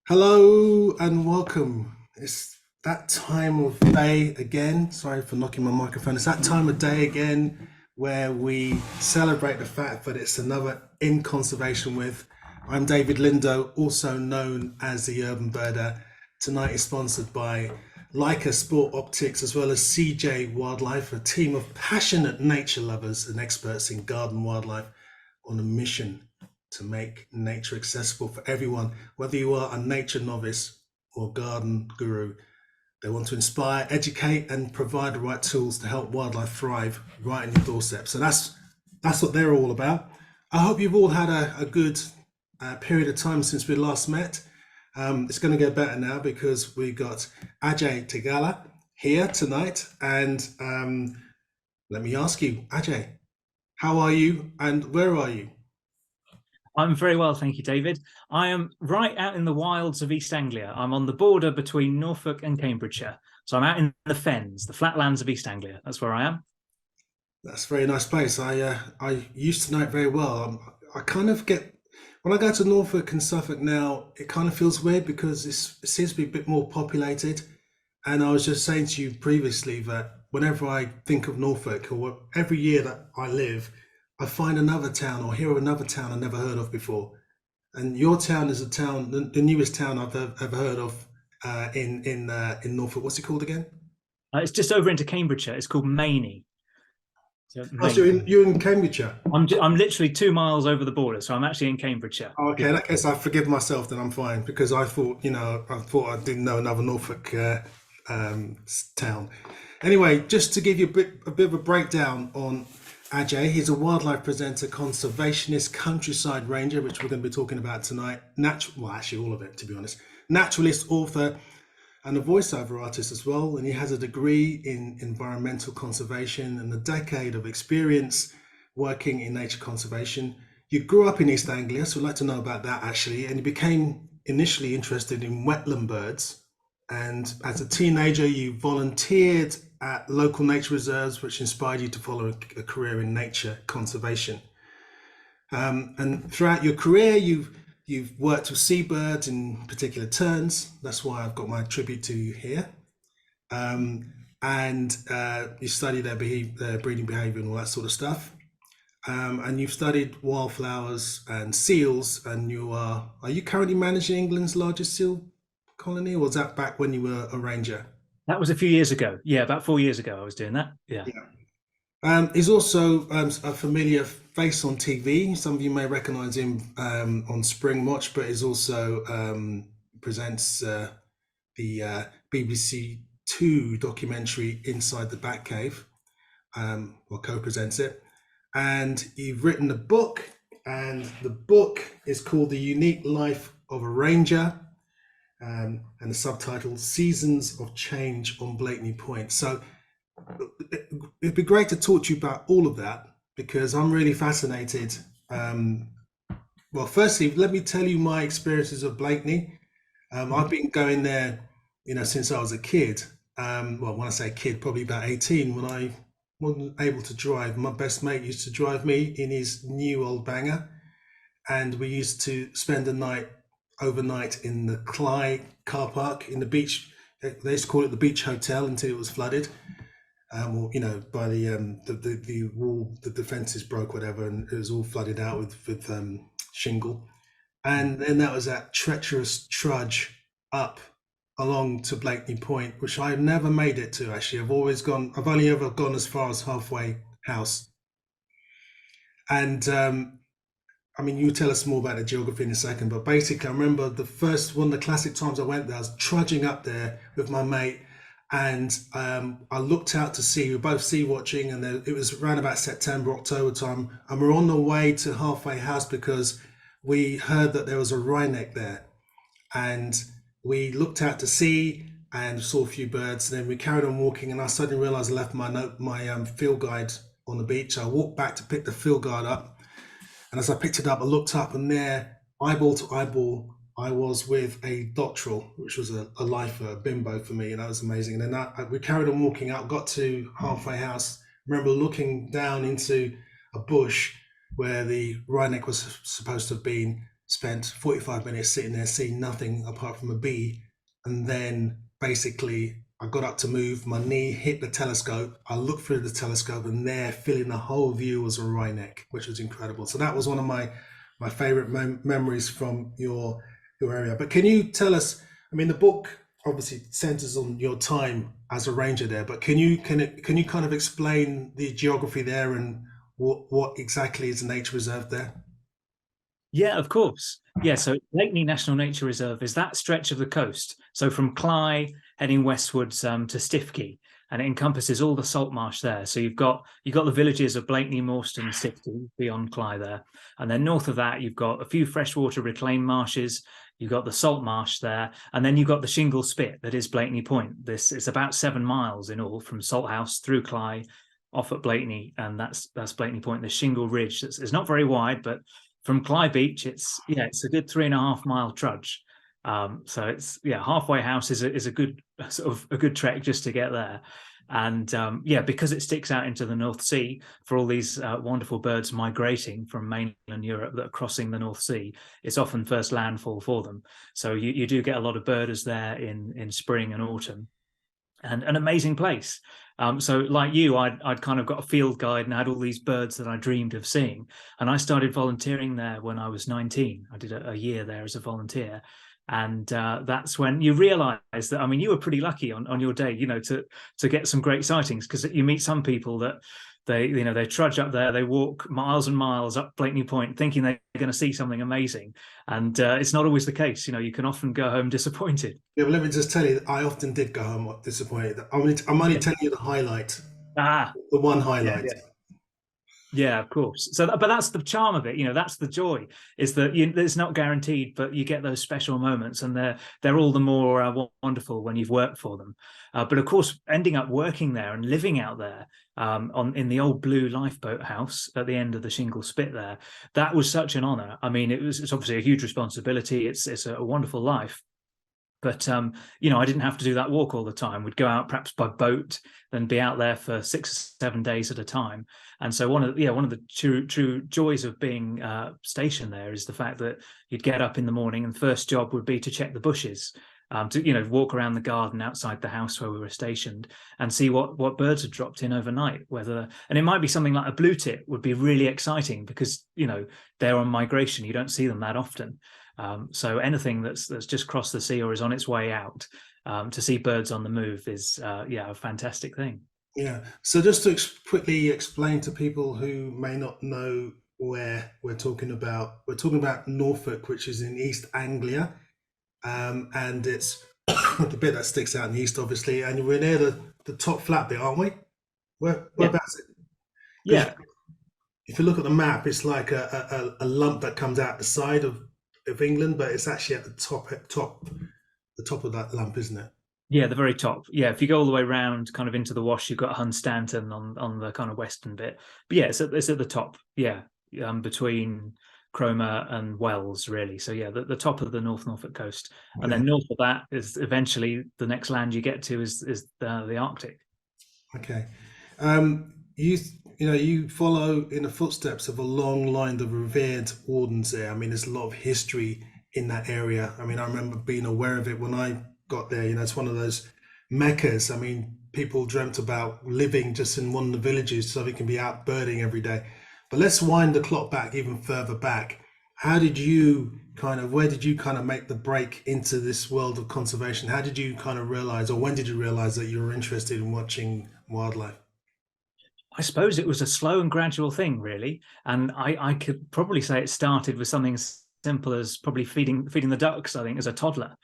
Hello and welcome. It's that time of day again. Sorry for knocking my microphone. It's that time of day again where we celebrate the fact that it's another In Conservation with. I'm David Lindo, also known as the Urban Birder. Tonight is sponsored by Leica Sport Optics as well as CJ Wildlife, a team of passionate nature lovers and experts in garden wildlife on a mission to make nature accessible for everyone, whether you are a nature novice or garden guru. They want to inspire, educate, and provide the right tools to help wildlife thrive right in your doorstep. So that's what they're all about. I hope you've all had a good period of time since we last met. It's going to get better now because we got Ajay Tegala here tonight. And let me ask you, Ajay, how are you and where are you? I'm very well, thank you, David. I am right out in the wilds of East Anglia. I'm on the border between Norfolk and Cambridgeshire. So I'm out in the fens, the flatlands of East Anglia. That's where I am. That's a very nice place. I used to know it very well. I kind of get when I go to Norfolk and Suffolk now, it kind of feels weird because it seems to be a bit more populated. And I was just saying to you previously that whenever I think of Norfolk or every year that I live, I find another town or hear of another town I never heard of before. And your town is a town, the newest town I've ever heard of in Norfolk. What's it called again? It's just over into Cambridgeshire. It's called Maney. So Oh, so Maney. you're in Cambridgeshire. I'm literally 2 miles over the border, so I'm actually in Cambridgeshire. Oh, okay, in that case, I forgive myself. Then I'm fine because I thought I didn't know another Norfolk town. Anyway, just to give you a bit of a breakdown on Ajay, he's a wildlife presenter, conservationist, countryside ranger, which we're going to be talking about tonight. Natural, well, actually, all of it, to be honest. Naturalist, author, and a voiceover artist as well. And he has a degree in environmental conservation and a decade of experience working in nature conservation. You grew up in East Anglia, so I'd like to know about that actually. And you became initially interested in wetland birds. And as a teenager, you volunteered at local nature reserves, which inspired you to follow a career in nature conservation. And throughout your career, you've worked with seabirds in particular terns. That's why I've got my tribute to you here. And you study their breeding behavior and all that sort of stuff. And you've studied wildflowers and seals. And are you currently managing England's largest seal colony, or was that back when you were a ranger? That was a few years ago. Yeah, about 4 years ago, I was doing that. Yeah. Yeah. He's also a familiar face on TV. Some of you may recognise him on Spring Watch, but he's also presents the BBC Two documentary Inside the Batcave, or co-presents it. And you've written a book, and the book is called The Unique Life of a Ranger, and the subtitle Seasons of Change on Blakeney Point. So it'd be great to talk to you about all of that because I'm really fascinated. Well, firstly, let me tell you my experiences of Blakeney. I've been going there, since I was a kid. Well, when I say kid, probably about 18, when I wasn't able to drive. My best mate used to drive me in his new old banger, and we used to spend the night overnight in the Clyde car park in the beach. They used to call it the Beach Hotel until it was flooded. Or, by the wall, the defences broke, whatever, and it was all flooded out with shingle. And then that was that treacherous trudge up along to Blakeney Point, which I've never made it to. Actually, I've only ever gone as far as halfway house. And you tell us more about the geography in a second, but basically, I remember one of the classic times I went there. I was trudging up there with my mate, and I looked out to sea. We were both sea watching, and it was around about September, October time, and we're on the way to halfway house because we heard that there was a wryneck there, and we looked out to sea and saw a few birds. And then we carried on walking, and I suddenly realised I left my field guide on the beach. I walked back to pick the field guide up, and as I picked it up, I looked up, and there, eyeball to eyeball, I was with a dotterel, which was a lifer, a bimbo for me, and that was amazing. And then we carried on walking out, got to halfway house. Remember looking down into a bush where the wryneck was supposed to have been, spent 45 minutes sitting there seeing nothing apart from a bee. And then basically I got up to move, my knee hit the telescope. I looked through the telescope, and there, filling the whole view, was a wryneck, which was incredible. So that was one of my favorite memories from your area. But can you tell us? I mean, the book obviously centers on your time as a ranger there, but can you kind of explain the geography there and what exactly is the nature reserve there? Yeah, of course. Yeah, so Blakeney National Nature Reserve is that stretch of the coast. So from Cley heading westwards to Stiffkey, and it encompasses all the salt marsh there. So you've got the villages of Blakeney, Morston, Stiffkey beyond Cley there, and then north of that you've got a few freshwater reclaimed marshes. You've got the salt marsh there, and then you've got the shingle spit that is Blakeney Point. This is about 7 miles in all from Salthouse through Cley, off at Blakeney, and that's Blakeney Point. The shingle ridge it's not very wide, but from Cley Beach, it's a good 3.5 mile trudge. So it's halfway house is a good sort of a good trek just to get there. And because it sticks out into the North Sea for all these wonderful birds migrating from mainland Europe that are crossing the North Sea, it's often first landfall for them. So you do get a lot of birders there in spring and autumn. And an amazing place. So like you, I'd kind of got a field guide and had all these birds that I dreamed of seeing. And I started volunteering there when I was 19. I did a year there as a volunteer. And that's when you realize that, I mean, you were pretty lucky on your day, to get some great sightings, because you meet some people that they trudge up there, they walk miles and miles up Blakeney Point thinking they're going to see something amazing. And it's not always the case. You can often go home disappointed. Yeah, well, let me just tell you, I often did go home disappointed. I'm only telling you the highlight, the one highlight. Yeah, of course. So, but that's the charm of it. That's the joy. Is that it's not guaranteed, but you get those special moments, and they're all the more wonderful when you've worked for them. But of course, ending up working there and living out there in the old blue lifeboat house at the end of the shingle spit there, that was such an honour. I mean, it's obviously a huge responsibility. It's a wonderful life. But I didn't have to do that walk all the time. We'd go out perhaps by boat, then be out there for 6 or 7 days at a time. And so one of the true joys of being stationed there is the fact that you'd get up in the morning, and the first job would be to check the bushes, to walk around the garden outside the house where we were stationed and see what birds had dropped in overnight. And it might be something like a blue tit would be really exciting because they're on migration. You don't see them that often. So anything that's just crossed the sea or is on its way out, to see birds on the move is a fantastic thing. Yeah. So just to quickly explain to people who may not know where we're talking about Norfolk, which is in East Anglia, and it's the bit that sticks out in the east, obviously. And we're near the top flat bit, aren't we? Whereabouts? Yeah. If you look at the map, it's like a lump that comes out the side of England, but it's actually at the top of that lump, isn't it? Yeah, the very top. Yeah, if you go all the way around, kind of into the wash, you've got Hunstanton on the kind of western bit. But yeah, it's at the top. Yeah, between Cromer and Wells, really. So yeah, the top of the North Norfolk coast, and then north of that is eventually the next land you get to is the Arctic. Okay, you follow in the footsteps of a long line of revered wardens there. I mean, there's a lot of history in that area. I mean, I remember being aware of it when I got there. It's one of those meccas. I mean, people dreamt about living just in one of the villages so they can be out birding every day. But let's wind the clock back even further back. Where did you kind of make the break into this world of conservation? How did you kind of realize, or when did you realize that you were interested in watching wildlife? I suppose it was a slow and gradual thing, really. And I could probably say it started with something simple as probably feeding the ducks, I think, as a toddler.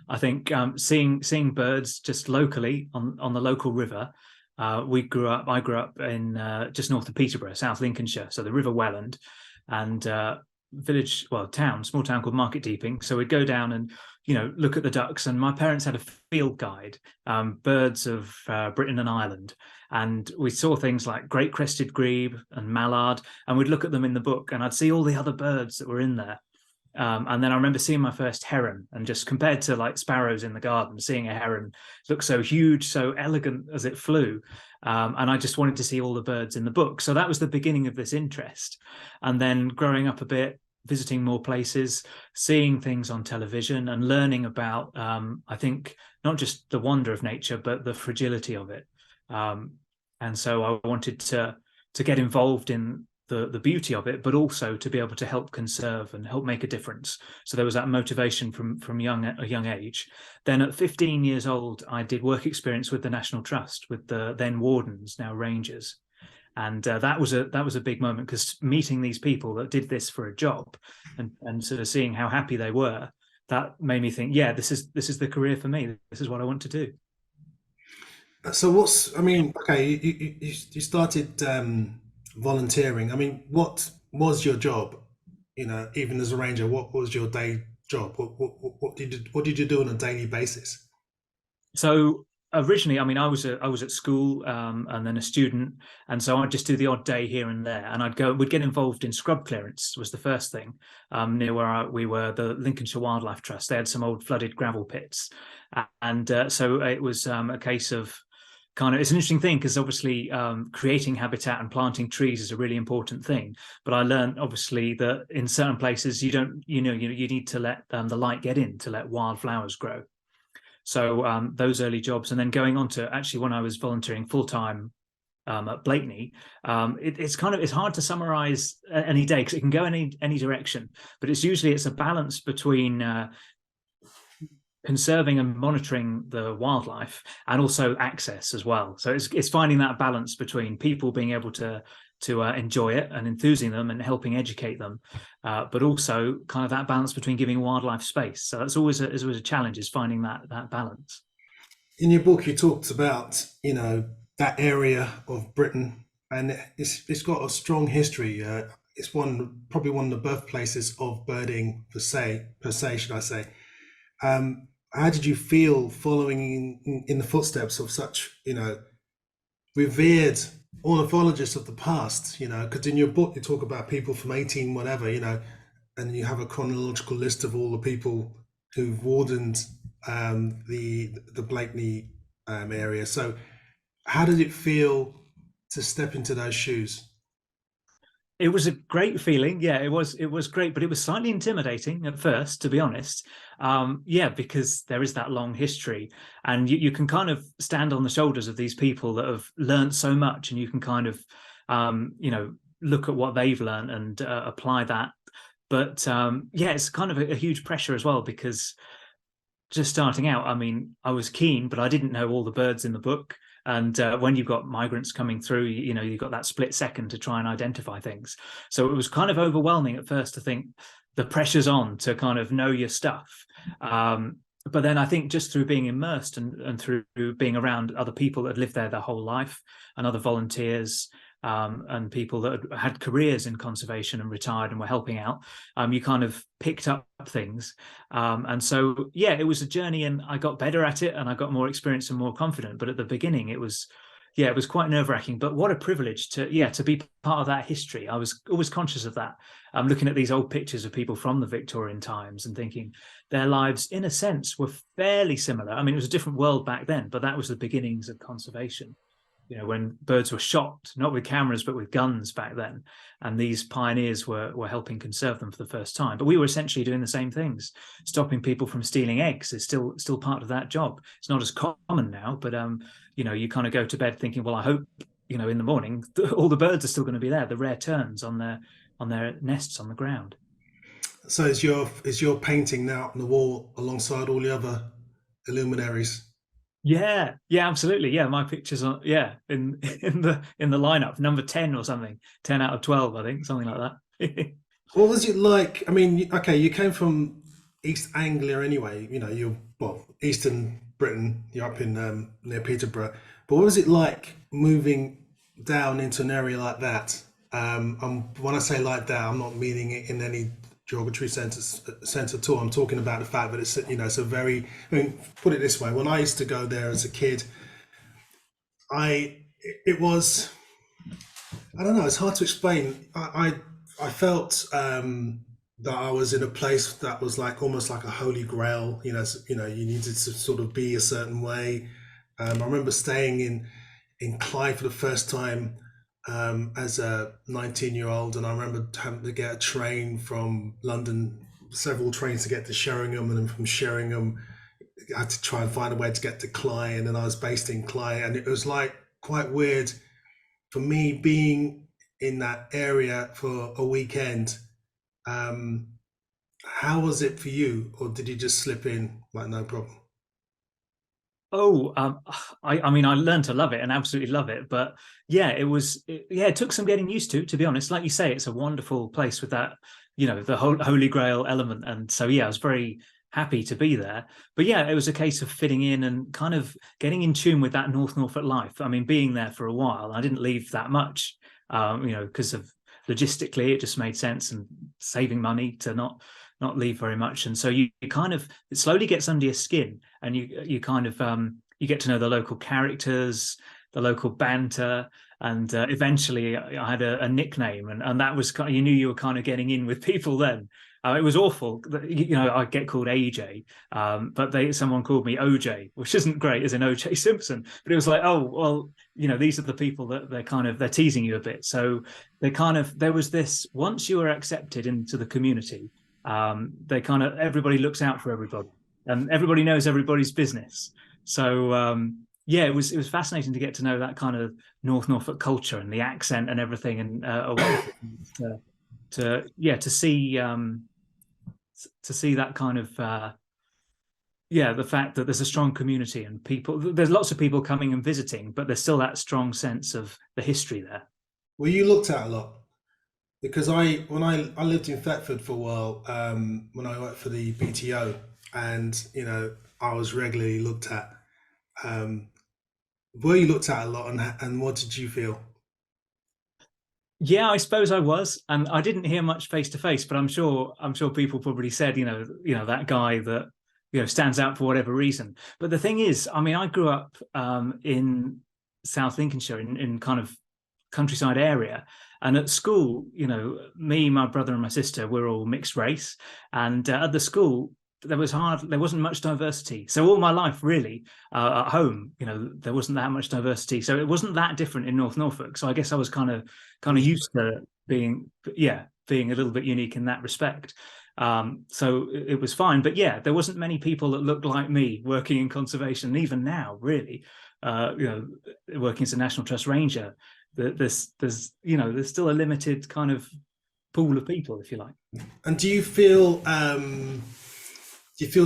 I think seeing birds just locally on the local river. I grew up in just north of Peterborough, South Lincolnshire, so the River Welland, and small town called Market Deeping. So we'd go down and look at the ducks, and my parents had a field guide, birds of Britain and Ireland, and we saw things like great crested grebe and mallard, and we'd look at them in the book, and I'd see all the other birds that were in there. And then I remember seeing my first heron, and just compared to like sparrows in the garden, seeing a heron look so huge, so elegant as it flew. And I just wanted to see all the birds in the book. So that was the beginning of this interest. And then growing up a bit, visiting more places, seeing things on television, and learning about, I think, not just the wonder of nature, but the fragility of it. And so I wanted to get involved in the beauty of it, but also to be able to help conserve and help make a difference. So there was that motivation from a young age. Then at 15 years old, I did work experience with the National Trust, with the then Wardens, now Rangers. And that was a big moment, because meeting these people that did this for a job, and sort of seeing how happy they were, that made me think, yeah, this is the career for me. This is what I want to do. So I mean, okay, you started volunteering. I mean, what was your job? You know, even as a ranger, what was your day job? What did you do on a daily basis? So originally, I mean, I was at school, and then a student, and so I'd just do the odd day here and there, and we'd get involved in scrub clearance was the first thing, near where we were, the Lincolnshire Wildlife Trust. They had some old flooded gravel pits, and so it was a case of it's an interesting thing, because obviously creating habitat and planting trees is a really important thing. But I learned obviously that in certain places you need to let the light get in to let wildflowers grow. So those early jobs, and then going on to actually when I was volunteering full time at Blakeney, it's hard to summarize any day, because it can go any direction. But it's a balance between conserving and monitoring the wildlife, and also access as well. So it's finding that balance between people being able to enjoy it and enthusing them and helping educate them, but also kind of that balance between giving wildlife space. So that's always a challenge, is finding that balance. In your book, you talked about, you know, that area of Britain, and it's got a strong history. It's probably one of the birthplaces of birding per se, should I say? How did you feel following in the footsteps of such, you know, revered ornithologists of the past? You know, because in your book you talk about people from 18 whatever, you know, and you have a chronological list of all the people who've wardened the Blakeney area. So, how did it feel to step into those shoes? It was a great feeling. Yeah, it was great, but it was slightly intimidating at first, to be honest. Yeah, because there is that long history, and you can kind of stand on the shoulders of these people that have learned so much, and you can kind of, look at what they've learned and apply that. But yeah, it's kind of a huge pressure as well, because just starting out, I mean, I was keen, but I didn't know all the birds in the book. And when you've got migrants coming through, you've got that split second to try and identify things. So it was kind of overwhelming at first to think the pressure's on to kind of know your stuff. But then I think just through being immersed and through being around other people that had lived there their whole life, and other volunteers, and people that had careers in conservation and retired and were helping out, you kind of picked up things. And so, yeah, it was a journey, and I got better at it, and I got more experience and more confident. But at the beginning, it was quite nerve-wracking. But what a privilege to be part of that history. I was always conscious of that. I'm looking at these old pictures of people from the Victorian times and thinking their lives, in a sense, were fairly similar. I mean, it was a different world back then, but that was the beginnings of conservation. You know, when birds were shot, not with cameras, but with guns back then. And these pioneers were helping conserve them for the first time. But we were essentially doing the same things. Stopping people from stealing eggs is still part of that job. It's not as common now, but, you kind of go to bed thinking, well, I hope, in the morning, all the birds are still going to be there, the rare terns on their nests on the ground. So is your painting now on the wall alongside all the other illuminaries? Yeah, absolutely. Yeah, my pictures are in the lineup, number 10 or something, 10 out of 12, I think, something like that. What was it like? I mean, okay, you came from East Anglia anyway. You know, Eastern Britain. You're up in near Peterborough. But what was it like moving down into an area like that? When I say like that, I'm not meaning it in any derogatory sense at all. I'm talking about the fact that it's a very. I mean, put it this way: when I used to go there as a kid, it was. I don't know. It's hard to explain. I felt that I was in a place that was like almost like a holy grail. You needed to sort of be a certain way. I remember staying in Clyde for the first time. as a 19-year-old, and I remember having to get a train from London, several trains to get to Sheringham, and then from Sheringham, I had to try and find a way to get to Clyde, and I was based in Clyde, and it was like quite weird for me being in that area for a weekend. Um, how was it for you, or did you just slip in like no problem? Oh, I mean, I learned to love it and absolutely love it. But yeah, yeah, it took some getting used to be honest. Like you say, it's a wonderful place with that, the whole Holy Grail element. And so, yeah, I was very happy to be there. But yeah, it was a case of fitting in and kind of getting in tune with that North Norfolk life. I mean, being there for a while, I didn't leave that much, because of logistically, it just made sense and saving money to not leave very much. And so you kind of, it slowly gets under your skin, and you kind of you get to know the local characters, the local banter, and eventually I had a nickname, and that was kind of, you knew you were kind of getting in with people then. It was awful. I get called AJ, but someone called me OJ, which isn't great, as in OJ Simpson. But it was like, oh well, these are the people that they're teasing you a bit. So there was this, once you were accepted into the community, everybody looks out for everybody, and everybody knows everybody's business. So yeah, it was fascinating to get to know that kind of North Norfolk culture and the accent and everything, and a wonderful to see that kind of yeah, the fact that there's a strong community and people, there's lots of people coming and visiting, but there's still that strong sense of the history there. Were you looked at a lot? Because I lived in Thetford for a while, when I worked for the BTO, and I was regularly looked at. Um, were you looked at a lot, and what did you feel? Yeah, I suppose I was, and I didn't hear much face to face, but I'm sure people probably said, that guy that stands out for whatever reason. But the thing is, I mean, I grew up in South Lincolnshire, in kind of countryside area, and at school, me, my brother, and my sister, we're all mixed race, and at the school there wasn't much diversity. So all my life, really, at home, there wasn't that much diversity. So it wasn't that different in North Norfolk. So I guess I was kind of used to being a little bit unique in that respect. So it was fine. But yeah, there wasn't many people that looked like me working in conservation. Even now, really, working as a National Trust ranger, there's still a limited kind of pool of people, if you like. And do you feel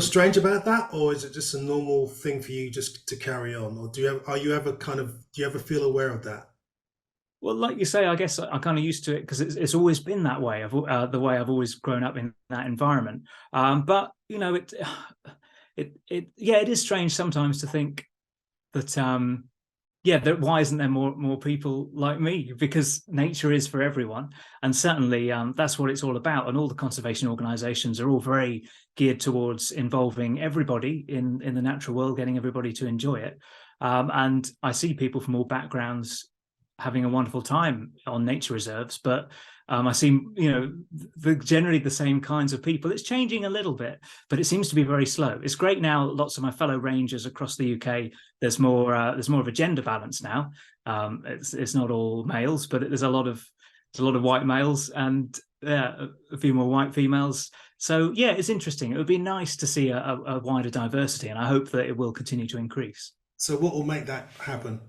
strange about that, or is it just a normal thing for you just to carry on, or are you ever do you ever feel aware of that? Well, like you say, I guess I'm kind of used to it because it's always been that way. The way I've always grown up in that environment. But yeah, it is strange sometimes to think that yeah, why isn't there more people like me? Because nature is for everyone, and certainly that's what it's all about. And all the conservation organisations are all very geared towards involving everybody in the natural world, getting everybody to enjoy it. And I see people from all backgrounds having a wonderful time on nature reserves, but I see, generally the same kinds of people. It's changing a little bit, but it seems to be very slow. It's great now. Lots of my fellow rangers across the UK, there's more of a gender balance now. It's not all males, but there's a lot of white males, and a few more white females. So yeah, it's interesting. It would be nice to see a wider diversity, and I hope that it will continue to increase. So what will make that happen?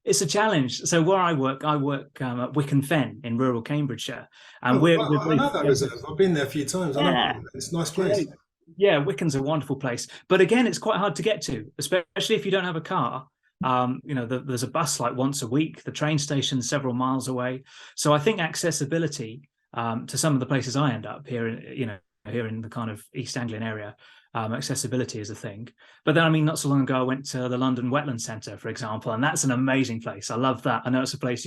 It's a challenge. So where I work at Wicken Fen in rural Cambridgeshire, and Oh, we're I very know that reserve. I've been there a few times. I know yeah, Wigan. It's a nice place. great. Yeah, Wicken's a wonderful place, but again, it's quite hard to get to, especially if you don't have a car. There's a bus like once a week. The train station's several miles away, so I think accessibility to some of the places I end up here, here in the kind of East Anglian area, accessibility is a thing. But then, I mean, not so long ago, I went to the London Wetland Centre, for example, and that's an amazing place. I love that. I know it's a place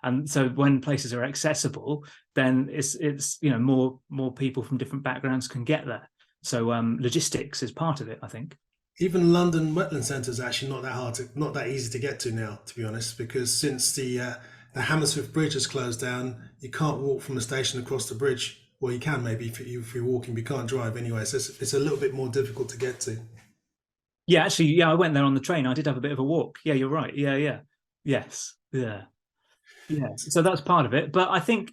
and so when places are accessible, then it's more people from different backgrounds can get there. So logistics is part of it, I think. Even London Wetland Centre is actually not that easy to get to now, to be honest, because since the Hammersmith Bridge has closed down, you can't walk from the station across the bridge. Well, you can maybe if you're walking, but you can't drive anyway. So it's a little bit more difficult to get to. Yeah, actually, yeah, I went there on the train. I did have a bit of a walk. Yeah, you're right. Yeah, yeah. Yes. Yeah. Yeah, so that's part of it. But I think,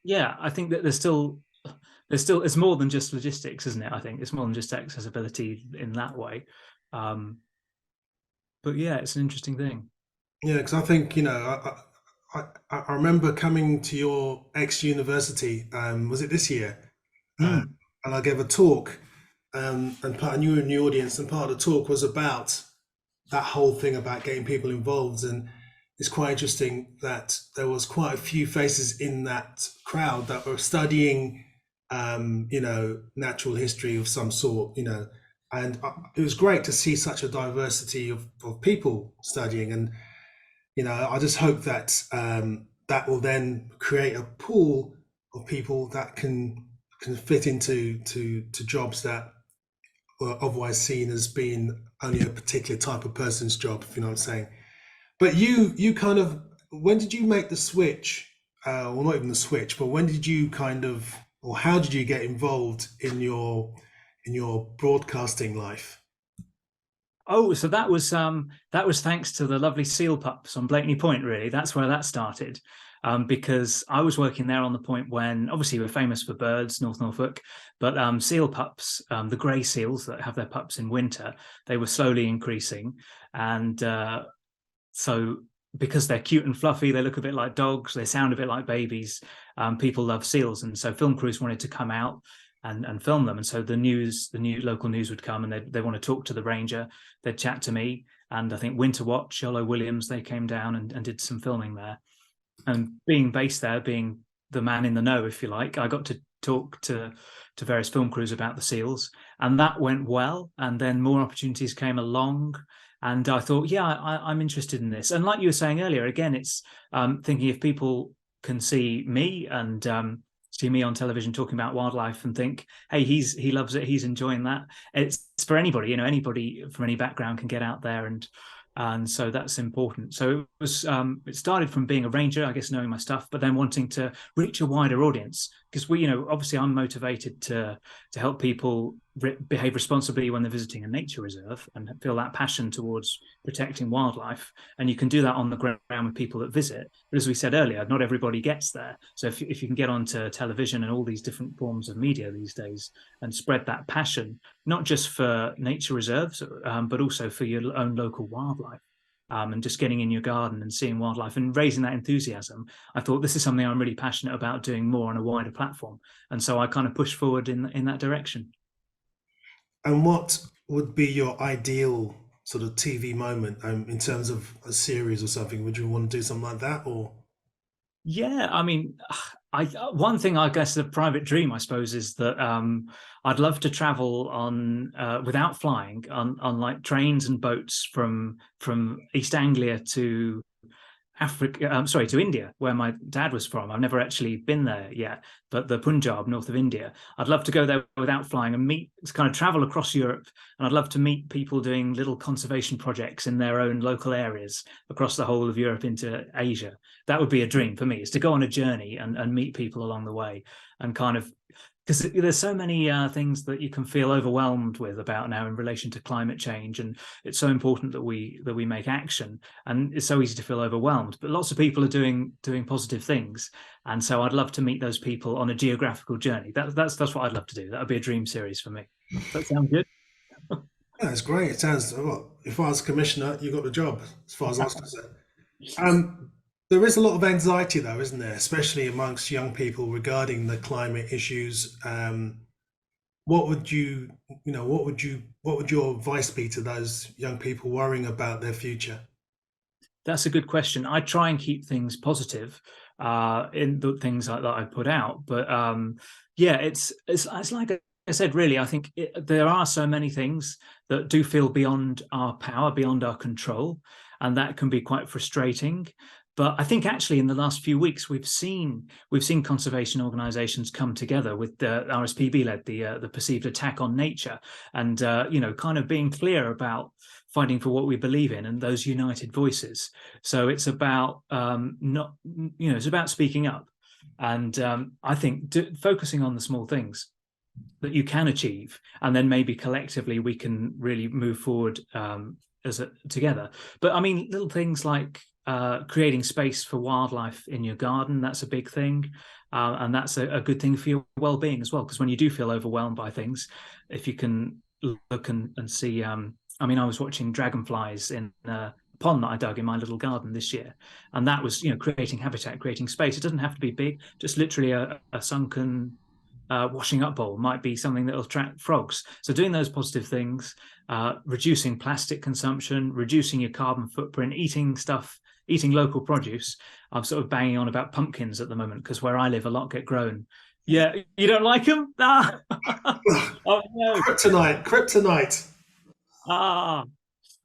yeah, I think that there's still it's more than just logistics, isn't it? I think it's more than just accessibility in that way. Um, but yeah, it's an interesting thing. Yeah, because I think, I remember coming to your ex-university, was it this year? Uh, Mm. and I gave a talk, and part, and you were in the audience, and part of the talk was about that whole thing about getting people involved. And it's quite interesting that there was quite a few faces in that crowd that were studying, natural history of some sort, and it was great to see such a diversity of people studying. And I just hope that that will then create a pool of people that can fit into jobs that were otherwise seen as being only a particular type of person's job, if you know what I'm saying. But you kind of, when did you make the switch? Well, not even the switch, but when did you kind of, or how did you get involved in your broadcasting life? Oh, so that was thanks to the lovely seal pups on Blakeney Point, really. That's where that started. Because I was working there on the point when obviously we're famous for birds, North Norfolk, but seal pups, the grey seals that have their pups in winter, they were slowly increasing. And so because they're cute and fluffy, they look a bit like dogs, they sound a bit like babies. People love seals, and so film crews wanted to come out and film them. And so the new local news would come, and they want to talk to the ranger. They'd chat to me, and I think Winter Watch, Yolo Williams, they came down and did some filming there. And being based there, being the man in the know, if you like, I got to talk to various film crews about the seals, and that went well. And then more opportunities came along, and I thought, yeah, I'm interested in this. And like you were saying earlier, again, it's thinking if people can see me and see me on television talking about wildlife and think, hey, he loves it, he's enjoying that. It's for anybody, anybody from any background can get out there, and so that's important. So it started from being a ranger, I guess, knowing my stuff, but then wanting to reach a wider audience, because obviously I'm motivated to help people behave responsibly when they're visiting a nature reserve and feel that passion towards protecting wildlife. And you can do that on the ground with people that visit, but as we said earlier, not everybody gets there. So if you can get onto television and all these different forms of media these days and spread that passion, not just for nature reserves, but also for your own local wildlife. And just getting in your garden and seeing wildlife and raising that enthusiasm, I thought this is something I'm really passionate about doing more on a wider platform. And so I kind of pushed forward in that direction. And what would be your ideal sort of TV moment, in terms of a series or something? Would you want to do something like that, or? Yeah, I mean, I one thing I guess the private dream I suppose is that I'd love to travel on without flying on like trains and boats from East Anglia to Africa, sorry, to India, where my dad was from. I've never actually been there yet, but the Punjab, north of India. I'd love to go there without flying and kind of travel across Europe. And I'd love to meet people doing little conservation projects in their own local areas across the whole of Europe into Asia. That would be a dream for me, is to go on a journey and meet people along the way and kind of, because there's so many things that you can feel overwhelmed with about now in relation to climate change, and it's so important that we make action. And it's so easy to feel overwhelmed, but lots of people are doing positive things, and so I'd love to meet those people on a geographical journey. That's what I'd love to do. That would be a dream series for me. That sounds good. Yeah, it's great. It sounds, well, if I was commissioner, you got the job, as far as I was concerned. There is a lot of anxiety, though, isn't there, especially amongst young people regarding the climate issues. What would what would your advice be to those young people worrying about their future? That's a good question. I try and keep things positive in the things that I put out, but yeah, it's like I said. Really, I think there are so many things that do feel beyond our power, beyond our control, and that can be quite frustrating. But I think actually in the last few weeks we've seen conservation organisations come together with the RSPB led the perceived attack on nature, and kind of being clear about fighting for what we believe in and those united voices. So it's about not, it's about speaking up, and I think focusing on the small things that you can achieve, and then maybe collectively we can really move forward together. But I mean, little things like creating space for wildlife in your garden, that's a big thing. And that's a good thing for your well-being as well, because when you do feel overwhelmed by things, if you can look and see, I mean, I was watching dragonflies in a pond that I dug in my little garden this year, and that was, creating habitat, creating space. It doesn't have to be big, just literally a sunken washing up bowl might be something that will attract frogs. So doing those positive things, reducing plastic consumption, reducing your carbon footprint, eating local produce. I'm sort of banging on about pumpkins at the moment because where I live, a lot get grown. Yeah, you don't like them? Ah, oh no. Kryptonite. Ah,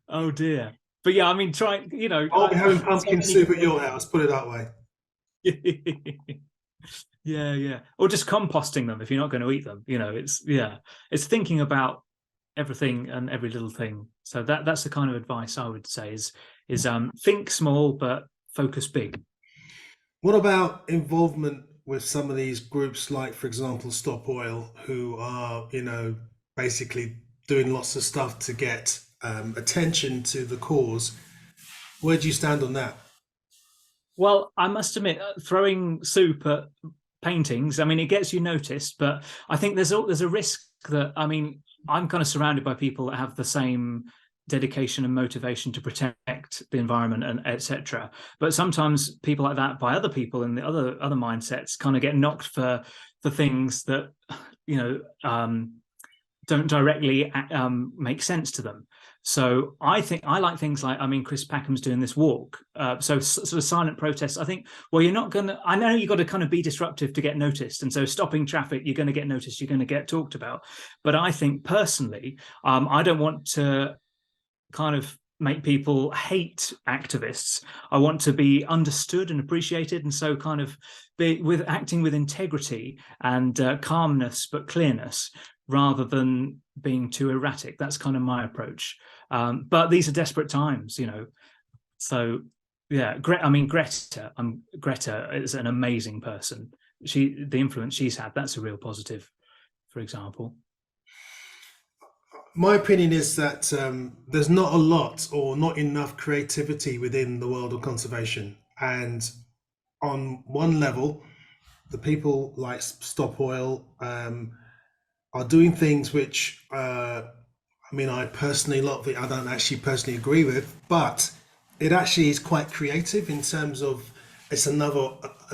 oh dear. But yeah, I mean, I'll be having pumpkin soup at your house. Put it that way. Yeah. Or just composting them if you're not going to eat them. It's thinking about everything and every little thing. So that's the kind of advice I would say is think small but focus big. What about involvement with some of these groups, like, for example, Stop Oil, who are, basically doing lots of stuff to get attention to the cause? Where do you stand on that? Well, I must admit, throwing soup at paintings, I mean, it gets you noticed, but I think there's a risk that, I mean, I'm kind of surrounded by people that have the same dedication and motivation to protect the environment and etc. But sometimes people like that by other people in the other mindsets kind of get knocked for things that don't directly make sense to them. So I think I like things like, I mean, Chris Packham's doing this walk. So sort of silent protests. I think, well, you're not going to, I know you've got to kind of be disruptive to get noticed. And so stopping traffic, you're going to get noticed, you're going to get talked about. But I think personally, I don't want to kind of make people hate activists. I want to be understood and appreciated. And so kind of acting with integrity and calmness, but clearness, rather than being too erratic. That's kind of my approach. But these are desperate times, So yeah, Greta is an amazing person. The influence she's had, that's a real positive, for example. My opinion is that there's not a lot or not enough creativity within the world of conservation. And on one level, the people like Stop Oil are doing things which, I mean, I personally, a lot of it I don't actually personally agree with, but it actually is quite creative in terms of it's another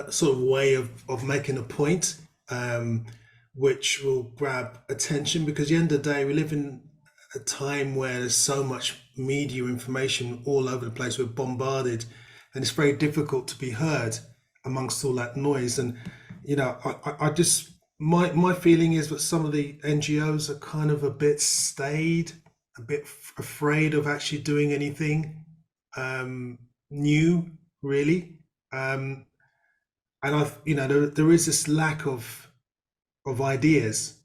sort of way of making a point, which will grab attention, because at the end of the day, we live in a time where there's so much media information all over the place. We're bombarded, and it's very difficult to be heard amongst all that noise. And I just my feeling is that some of the NGOs are kind of a bit staid, a bit afraid of actually doing anything new, really. And there is this lack of ideas.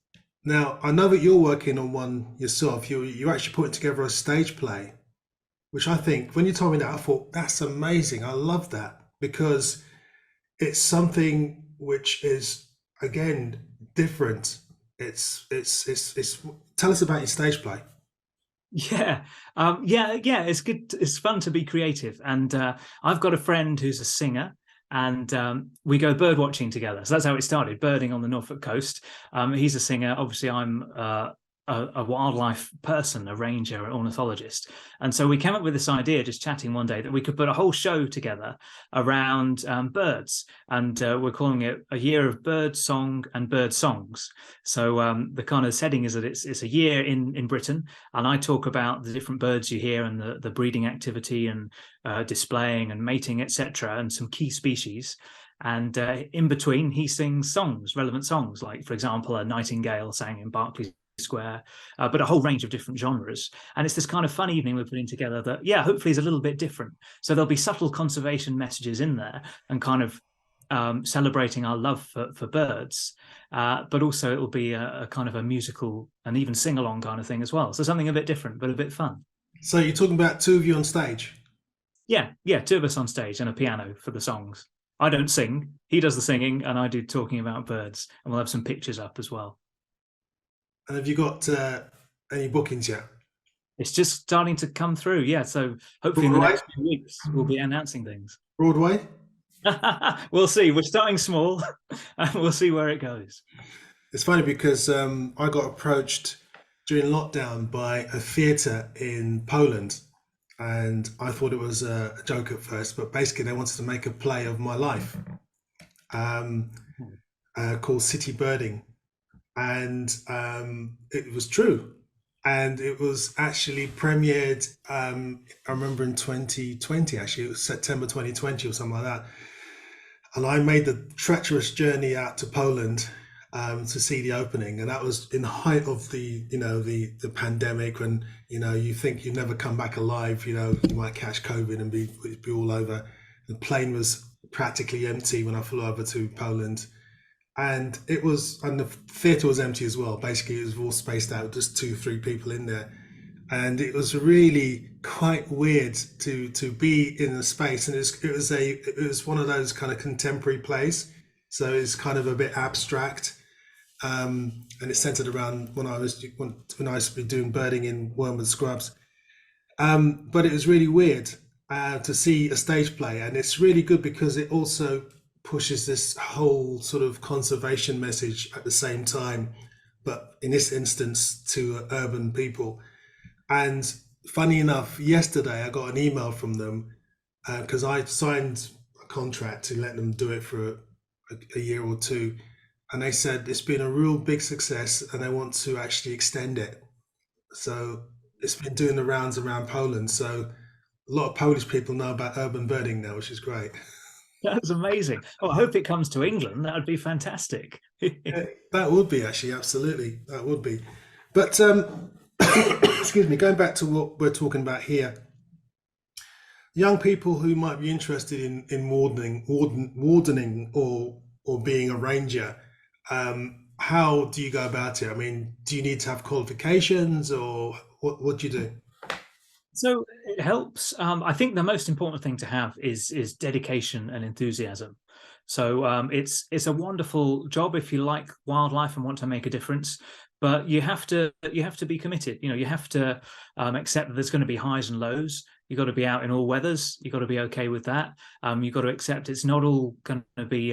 Now, I know that you're working on one yourself. You're actually putting together a stage play, which I think, when you told me that, I thought, that's amazing. I love that, because it's something which is, again, different. It's tell us about your stage play. Yeah. It's good. It's fun to be creative. And I've got a friend who's a singer, and we go bird watching together. So that's how it started, birding on the Norfolk coast. He's a singer. Obviously, I'm a wildlife person, a ranger, an ornithologist. And so we came up with this idea, just chatting one day, that we could put a whole show together around birds. And we're calling it A Year of Bird Song and Bird Songs. So the kind of setting is that it's a year in Britain, and I talk about the different birds you hear and the breeding activity and displaying and mating, etc., and some key species. And in between, he sings songs, relevant songs, like, for example, a nightingale sang in Berkeley Square, but a whole range of different genres. And it's this kind of fun evening we're putting together that, hopefully is a little bit different. So there'll be subtle conservation messages in there, and kind of celebrating our love for birds, but also it will be a kind of a musical and even sing-along kind of thing as well. So something a bit different, but a bit fun. So you're talking about two of you on stage? Yeah, two of us on stage and a piano for the songs. I don't sing, he does the singing, and I do talking about birds, and we'll have some pictures up as well. And have you got any bookings yet? It's just starting to come through. Yeah. So hopefully in the Broadway? next few weeks we'll be announcing things. Broadway? We'll see. We're starting small and we'll see where it goes. It's funny because I got approached during lockdown by a theatre in Poland, and I thought it was a joke at first, but basically they wanted to make a play of my life um, called City Birding, and it was true. And it was actually premiered, I remember in 2020, actually, it was September 2020 or something like that. And I made the treacherous journey out to Poland to see the opening, and that was in the height of the pandemic, when you think you never come back alive. You might catch COVID and be all over. The plane was practically empty when I flew over to Poland, and the theatre was empty as well. Basically, it was all spaced out, just 2, 3 people in there, and it was really quite weird to be in a space. And it was one of those kind of contemporary plays, so it's kind of a bit abstract, and it's centered around when I used to be doing birding in Wormwood Scrubs. But it was really weird to see a stage play, and it's really good because it also pushes this whole sort of conservation message at the same time, but in this instance to urban people. And funny enough, yesterday I got an email from them because I signed a contract to let them do it for a year or two, and they said it's been a real big success and they want to actually extend it. So it's been doing the rounds around Poland. So a lot of Polish people know about urban birding now, which is great. That's amazing. Oh, I hope it comes to England. That would be fantastic. That would be actually, absolutely, that would be. But excuse me, going back to what we're talking about here, young people who might be interested in wardening or being a ranger, how do you go about it? I mean, do you need to have qualifications, or what do you do? So it helps. I think the most important thing to have is dedication and enthusiasm. So it's a wonderful job if you like wildlife and want to make a difference, but you have to be committed. You have to accept that there's going to be highs and lows. You've got to be out in all weathers. You've got to be okay with that. You've got to accept it's not all going to be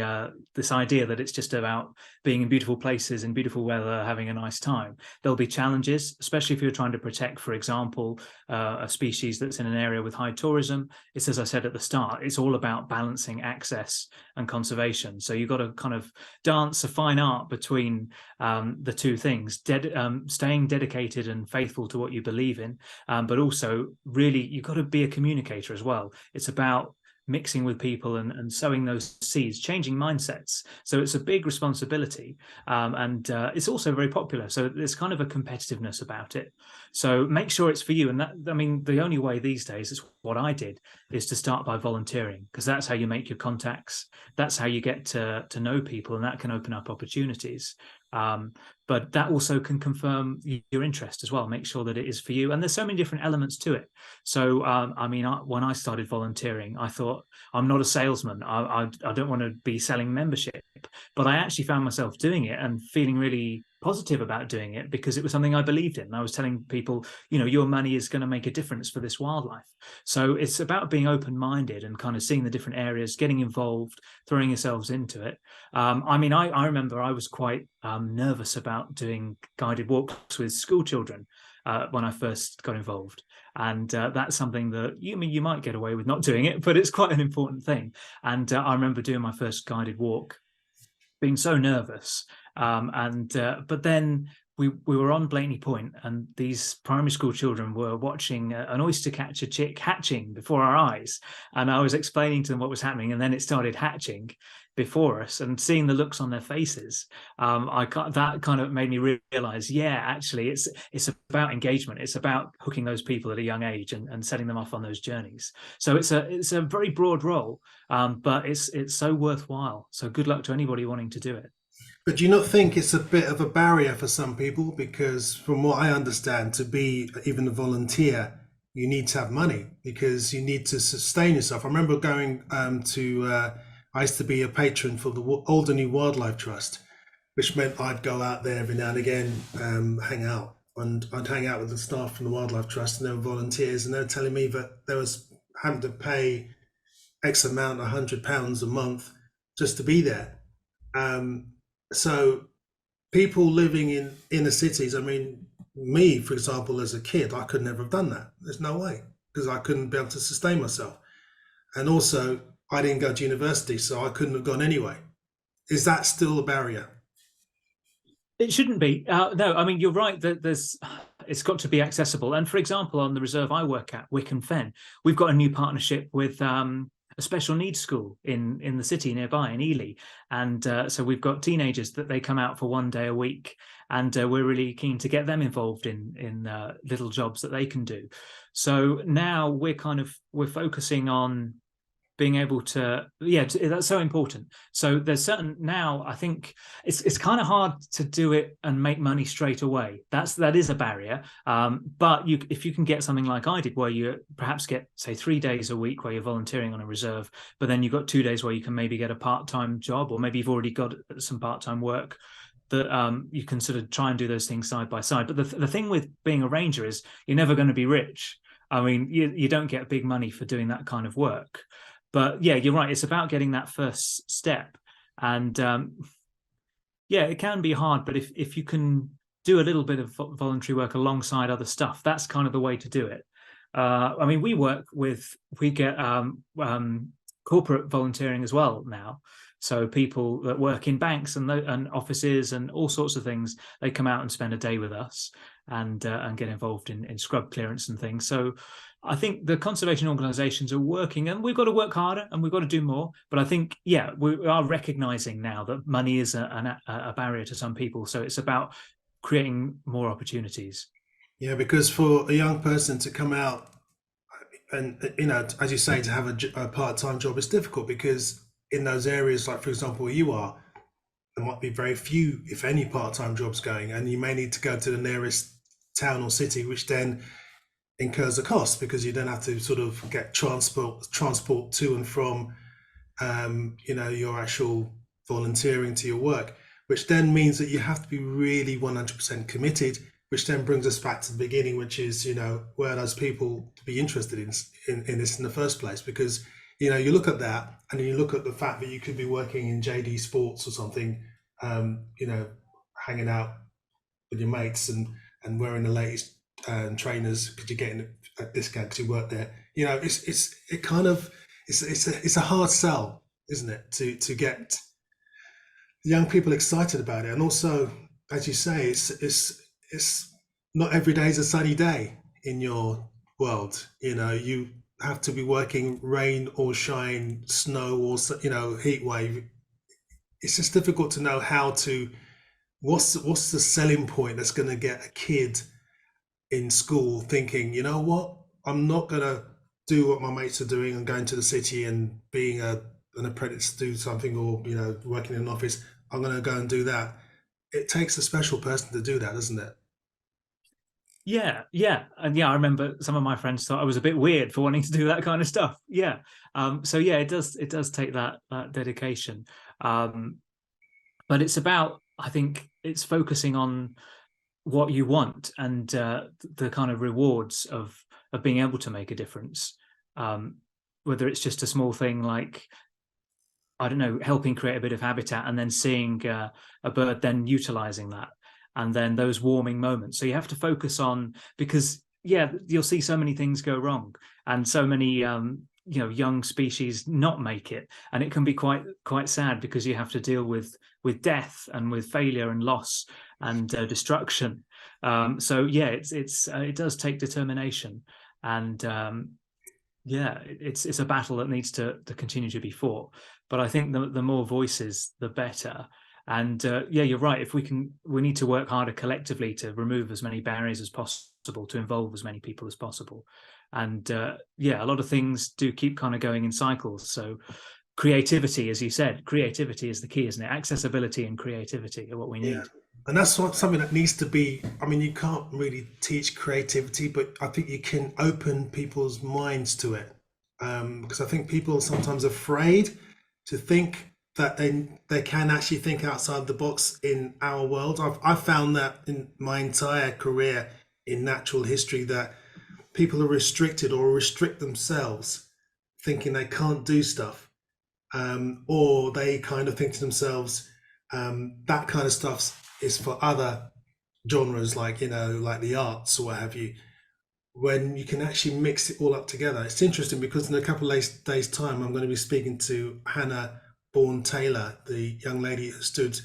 this idea that it's just about being in beautiful places in beautiful weather, having a nice time. There'll be challenges, especially if you're trying to protect, for example, a species that's in an area with high tourism. It's, as I said at the start, it's all about balancing access and conservation. So you've got to kind of dance a fine art between the two things, staying dedicated and faithful to what you believe in, but also really you've got to be a communicator as well. It's about mixing with people and sowing those seeds, changing mindsets. So it's a big responsibility, and it's also very popular. So there's kind of a competitiveness about it. So make sure it's for you. And that, I mean, the only way these days is what I did, is to start by volunteering, because that's how you make your contacts. That's how you get to know people, and that can open up opportunities. But that also can confirm your interest as well. Make sure that it is for you. And there's so many different elements to it. So, I mean, when I started volunteering, I thought, I'm not a salesman. I don't want to be selling membership. But I actually found myself doing it and feeling really positive about doing it, because it was something I believed in. I was telling people, your money is going to make a difference for this wildlife. So it's about being open-minded and kind of seeing the different areas, getting involved, throwing yourselves into it. I mean, I remember I was quite nervous about doing guided walks with school children when I first got involved. And that's something that you might get away with not doing it, but it's quite an important thing. And I remember doing my first guided walk, being so nervous. But then we were on Blakeney Point, and these primary school children were watching an oyster catcher chick hatching before our eyes. And I was explaining to them what was happening, and then it started hatching before us, and seeing the looks on their faces, that kind of made me realize, yeah, actually it's about engagement. It's about hooking those people at a young age and setting them off on those journeys. So it's a very broad role, but it's so worthwhile. So good luck to anybody wanting to do it. But do you not think it's a bit of a barrier for some people? Because from what I understand, to be even a volunteer, you need to have money, because you need to sustain yourself. I remember going I used to be a patron for the Alderney Wildlife Trust, which meant I'd go out there every now and again, hang out. and I'd hang out with the staff from the Wildlife Trust, and they were volunteers, and they were telling me that there was having to pay X amount, £100 a month, just to be there. Um, so people living in inner cities, I mean, me, for example, as a kid, I could never have done that. There's no way, because I couldn't be able to sustain myself. And also, I didn't go to university, so I couldn't have gone anyway. Is that still a barrier? It shouldn't be. No, I mean, you're right that it's got to be accessible. And for example, on the reserve I work at, Wicken Fen, we've got a new partnership with a special needs school in the city nearby in Ely. And so we've got teenagers that they come out for 1 day a week. And we're really keen to get them involved in little jobs that they can do. So now we're focusing on being able to, that's so important. So there's certain, now I think it's kind of hard to do it and make money straight away. That is a barrier. But if you can get something like I did, where you perhaps get, say, 3 days a week where you're volunteering on a reserve, but then you've got 2 days where you can maybe get a part-time job, or maybe you've already got some part-time work, that you can sort of try and do those things side by side. But the thing with being a ranger is you're never going to be rich. I mean, you don't get big money for doing that kind of work. But yeah, you're right. It's about getting that first step. And it can be hard. But if you can do a little bit of voluntary work alongside other stuff, that's kind of the way to do it. I mean, we get corporate volunteering as well now. So people that work in banks and offices and all sorts of things, they come out and spend a day with us and get involved in scrub clearance and things. So I think the conservation organisations are working, and we've got to work harder and we've got to do more. But I think, we are recognising now that money is a barrier to some people. So it's about creating more opportunities. Yeah, because for a young person to come out and, as you say, to have a part-time job is difficult, because in those areas, like for example where you are, there might be very few, if any, part-time jobs going, and you may need to go to the nearest town or city, which then incurs a cost, because you then have to sort of get transport to and from your actual volunteering to your work, which then means that you have to be really 100% committed, which then brings us back to the beginning, which is, where are those people to be interested in this in the first place? Because you look at that, and then you look at the fact that you could be working in JD Sports or something, hanging out with your mates and wearing the latest trainers because you're getting a discount because you work there. It's a hard sell, isn't it, to get young people excited about it. And also, as you say, it's not every day is a sunny day in your world. You have to be working rain or shine, snow or heat wave. It's just difficult to know what's the selling point that's going to get a kid in school thinking, you know what, I'm not going to do what my mates are doing and going to the city and being an apprentice to do something, or working in an office. I'm going to go and do that. It takes a special person to do that, doesn't it? Yeah. And I remember some of my friends thought I was a bit weird for wanting to do that kind of stuff. It does take that dedication. But it's about, I think it's focusing on what you want and the kind of rewards of being able to make a difference. Whether it's just a small thing like, I don't know, helping create a bit of habitat and then seeing a bird then utilizing that, and then those warming moments. So you have to focus on, because you'll see so many things go wrong, and so many young species not make it, and it can be quite sad, because you have to deal with death and with failure and loss and destruction. It does take determination, and it's a battle that needs to continue to be fought. But I think the more voices, the better. And you're right. We need to work harder collectively to remove as many barriers as possible, to involve as many people as possible. And a lot of things do keep kind of going in cycles. So creativity, as you said, creativity is the key, isn't it? Accessibility and creativity are what we need. Yeah. And that's something that needs to be, I mean, you can't really teach creativity, but I think you can open people's minds to it. Because I think people are sometimes afraid to think that they can actually think outside the box in our world. I've found that in my entire career in natural history that people are restricted or restrict themselves, thinking they can't do stuff, or they kind of think to themselves that kind of stuff is for other genres, like like the arts or what have you. When you can actually mix it all up together, it's interesting because in a couple of days' time, I'm going to be speaking to Hannah Bourne Taylor, the young lady who stood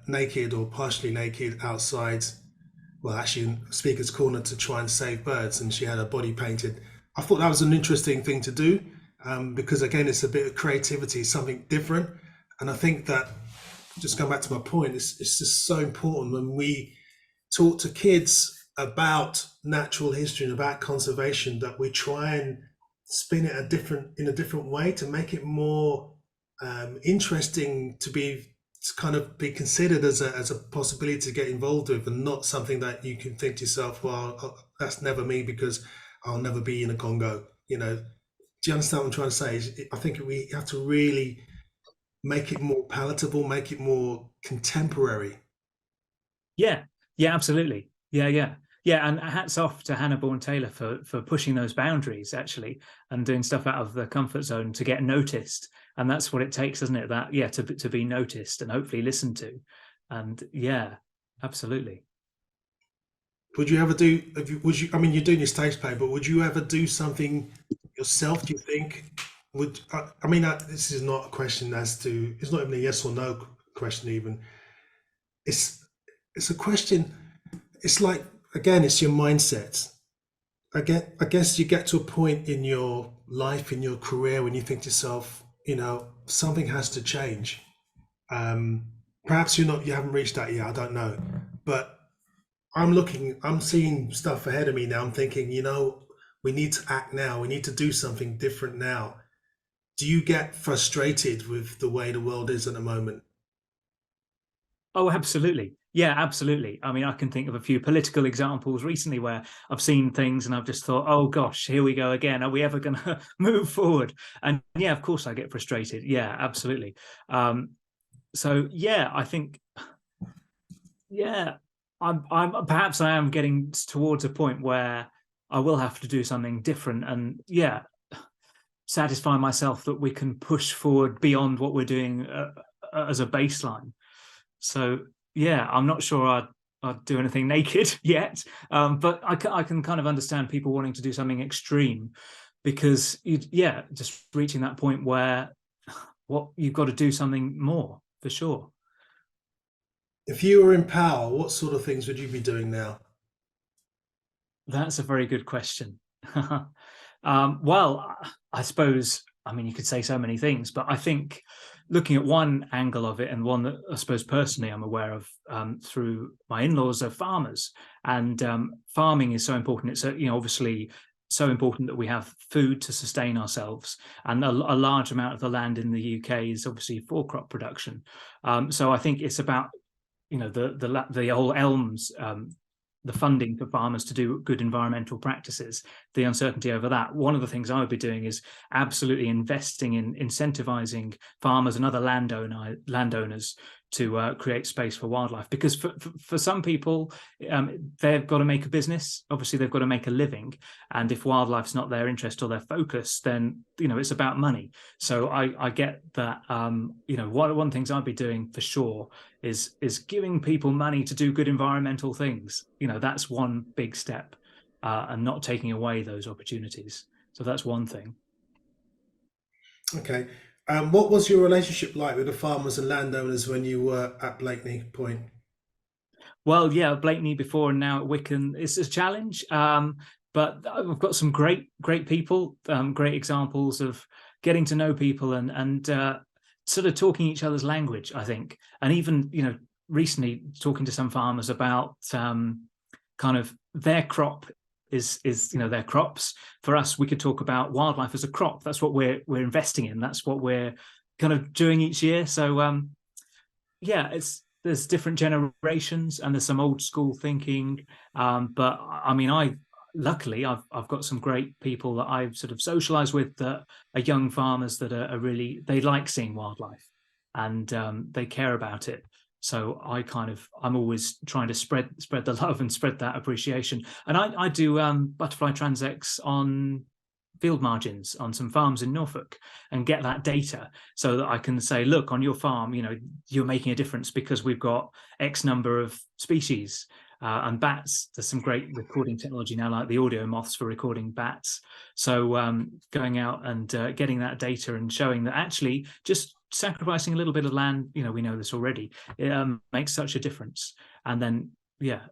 naked or partially naked outside, well, actually in Speaker's Corner to try and save birds, and she had her body painted. I thought that was an interesting thing to do because, again, it's a bit of creativity, something different. And I think that, just going back to my point, it's just so important when we talk to kids about natural history and about conservation that we try and spin it in a different way to make it more interesting to kind of be considered as a possibility to get involved with, and not something that you can think to yourself, well, that's never me because I'll never be in a Congo. Do you understand what I'm trying to say? I think we have to really make it more palatable, make it more contemporary. Yeah, yeah, absolutely. Yeah. And hats off to Hannah Bourne Taylor for pushing those boundaries actually, and doing stuff out of the comfort zone to get noticed. And that's what it takes, isn't it? That to be noticed and hopefully listened to. And yeah, absolutely. Would you ever do? Would you? I mean, you're doing your stage play, but would you ever do something yourself? Do you think? I mean, this is not a question as to. It's not even a yes or no question. Even it's it's a question. It's like, again, it's your mindset. I guess you get to a point in your life, in your career, when you think to yourself, something has to change. Um, Perhaps you haven't reached that yet. I don't know, but I'm seeing stuff ahead of me now. I'm thinking, we need to act now. We need to do something different now. Do you get frustrated with the way the world is at the moment? Oh, absolutely. Yeah, absolutely. I mean, I can think of a few political examples recently where I've seen things and I've just thought, oh gosh, here we go again. Are we ever going to move forward? And yeah, of course I get frustrated. Yeah, absolutely. So yeah, I think, yeah, I'm perhaps I am getting towards a point where I will have to do something different and yeah, satisfy myself that we can push forward beyond what we're doing as a baseline. So yeah, I'm not sure I'd do anything naked yet, but I can kind of understand people wanting to do something extreme because just reaching that point where what you've got to do something more for sure. If you were in power, what sort of things would you be doing now? That's a very good question. Well, I suppose, I mean, you could say so many things, but I think looking at one angle of it, and one that I suppose personally I'm aware of through my in-laws, are farmers, and farming is so important. It's obviously so important that we have food to sustain ourselves, and a large amount of the land in the UK is obviously for crop production. So I think it's about the whole ELMS, the funding for farmers to do good environmental practices, the uncertainty over that. One of the things I would be doing is absolutely investing in incentivizing farmers and other landowners to create space for wildlife, because for some people, they've got to make a business. Obviously, they've got to make a living, and if wildlife's not their interest or their focus, then it's about money. So I get that. One of the things I'd be doing for sure is giving people money to do good environmental things. That's one big step, and not taking away those opportunities. So that's one thing. Okay. What was your relationship like with the farmers and landowners when you were at Blakeney Point? Well, yeah, Blakeney before and now at Wicken, it's a challenge. But I've got some great people, great examples of getting to know people and sort of talking each other's language, I think. And even, recently talking to some farmers about kind of their crop is their crops. For us, we could talk about wildlife as a crop. That's what we're investing in. That's what we're kind of doing each year. So yeah, there's different generations and there's some old school thinking. But I mean, luckily I've got some great people that I've sort of socialized with that are young farmers that are really, they like seeing wildlife. and they care about it. So I'm always trying to spread the love and spread that appreciation. And I do butterfly transects on field margins on some farms in Norfolk and get that data so that I can say, look, on your farm, you're making a difference because we've got X number of species. And bats, there's some great recording technology now, like the audio moths for recording bats. So going out and getting that data and showing that actually just sacrificing a little bit of land, we know this already, it makes such a difference. And then,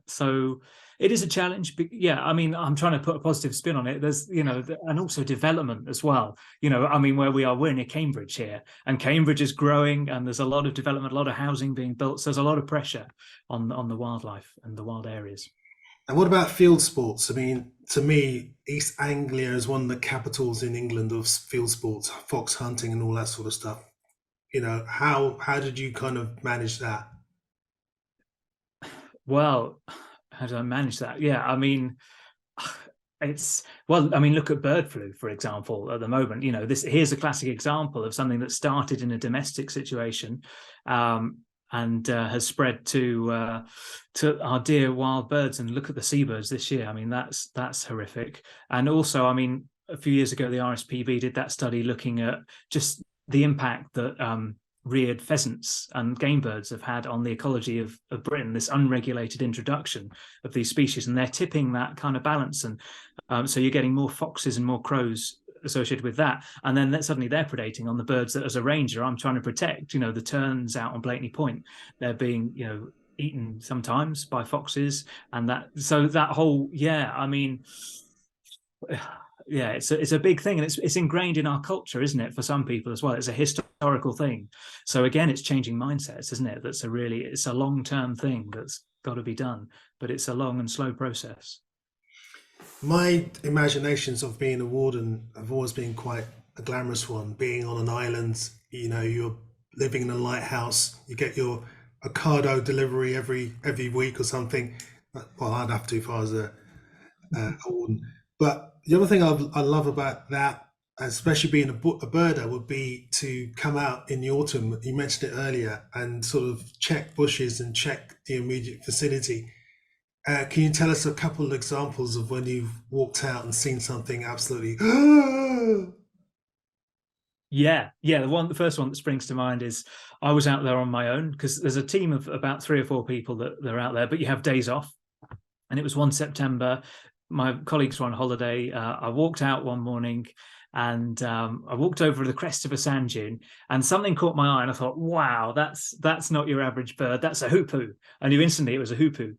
so it is a challenge. But I'm trying to put a positive spin on it. There's, and also development as well. Where we are, we're near Cambridge here, and Cambridge is growing, and there's a lot of development, a lot of housing being built. So there's a lot of pressure on the wildlife and the wild areas. And what about field sports? I mean, to me, East Anglia is one of the capitals in England of field sports, fox hunting and all that sort of stuff. How did you kind of manage that? Well, how did I manage that? Look at bird flu, for example, at the moment. Here's a classic example of something that started in a domestic situation, and has spread to our dear wild birds. And look at the seabirds this year. That's horrific. And also, a few years ago, the RSPB did that study looking at just the impact that reared pheasants and game birds have had on the ecology of Britain, this unregulated introduction of these species, and they're tipping that kind of balance. And so you're getting more foxes and more crows associated with that, and then suddenly they're predating on the birds that, as a ranger, I'm trying to protect. The terns out on Blakeney Point, they're being eaten sometimes by foxes, and that whole it's a big thing, and it's ingrained in our culture, isn't it, for some people as well. It's a historical thing. So again, it's changing mindsets, isn't it? It's a long-term thing that's got to be done, but it's a long and slow process. My imaginations of being a warden have always been quite a glamorous one. Being on an island, you're living in a lighthouse, you get your Ocado delivery every week or something. Well, I'd have to if I was a warden. But the other thing I love about that, especially being a birder, would be to come out in the autumn. You mentioned it earlier, and sort of check bushes and check the immediate vicinity. Can you tell us a couple of examples of when you've walked out and seen something absolutely? The first one that springs to mind is I was out there on my own, because there's a team of about 3 or 4 people that are out there, but you have days off. And it was 1 September. My colleagues were on holiday. I walked out one morning, and I walked over the crest of a sand dune, and something caught my eye, and I thought, wow, that's not your average bird. That's a hoopoe. I knew instantly it was a hoopoe,